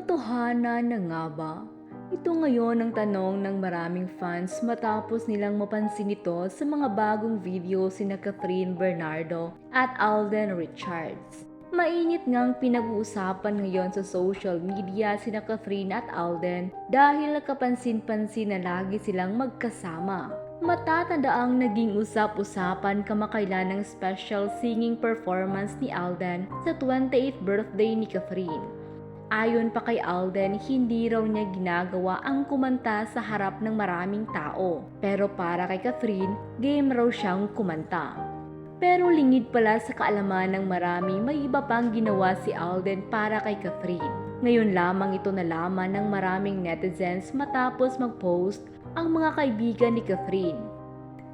Totohanan na nga ba? Ito ngayon ang tanong ng maraming fans matapos nilang mapansin ito sa mga bagong video sina Catherine Bernardo at Alden Richards. Mainit ngang pinag-uusapan ngayon sa social media sina Catherine at Alden dahil kapansin-pansin na lagi silang magkasama. Matatanda ang naging usap-usapan kamakailan ng special singing performance ni Alden sa 28th birthday ni Catherine. Ayon pa kay Alden, hindi raw niya ginagawa ang kumanta sa harap ng maraming tao. Pero para kay Catherine, game raw siyang kumanta. Pero lingid pala sa kaalaman ng marami, may iba pang ginawa si Alden para kay Catherine. Ngayon lamang ito nalaman ng maraming netizens matapos mag-post ang mga kaibigan ni Catherine.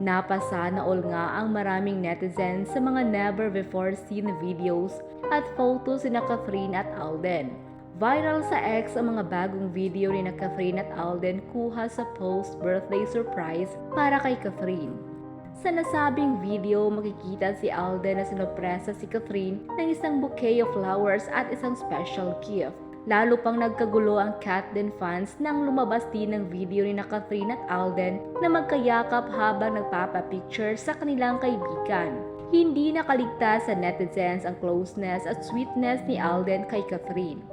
Napasana all nga ang maraming netizens sa mga never before seen videos at photos ni Catherine at Alden. Viral sa X ang mga bagong video ni Catherine at Alden kuha sa post-birthday surprise para kay Catherine. Sa nasabing video, makikita si Alden na sinurpresa si Catherine ng isang bouquet of flowers at isang special gift. Lalo pang nagkagulo ang Catden fans nang lumabas din ng video ni Catherine at Alden na magkayakap habang nagpapapicture sa kanilang kaibigan. Hindi nakaligtas sa netizens ang closeness at sweetness ni Alden kay Catherine.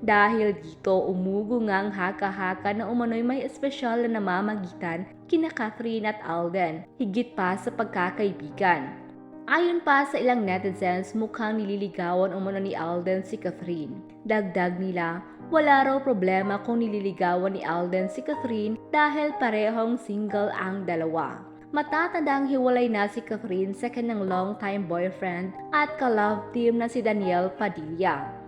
Dahil dito, umugo nga ang haka-haka na umano'y may espesyal na namamagitan kina Catherine at Alden, higit pa sa pagkakaibigan. Ayon pa sa ilang netizens, mukhang nililigawan umano ni Alden si Catherine. Dagdag nila, wala raw problema kung nililigawan ni Alden si Catherine dahil parehong single ang dalawa. Matatandang hiwalay na si Catherine sa kanyang long-time boyfriend at ka-love team na si Daniel Padilla.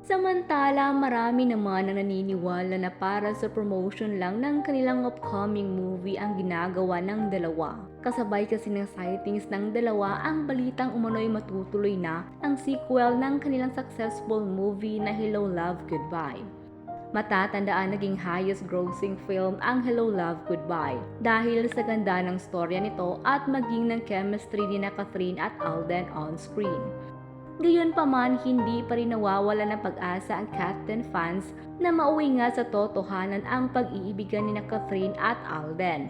Samantala, marami naman ang naniniwala na para sa promotion lang ng kanilang upcoming movie ang ginagawa ng dalawa. Kasabay kasi ng sightings ng dalawa ang balitang umano'y matutuloy na ang sequel ng kanilang successful movie na Hello Love Goodbye. Matatandaan naging highest grossing film ang Hello Love Goodbye dahil sa ganda ng storya nito at maging ng chemistry ni Catherine at Alden on screen. Gayunpaman, hindi pa rin nawawala ng pag-asa ang Catden fans na mauwi nga sa totohanan ang pag-iibigan ni Catherine at Alden.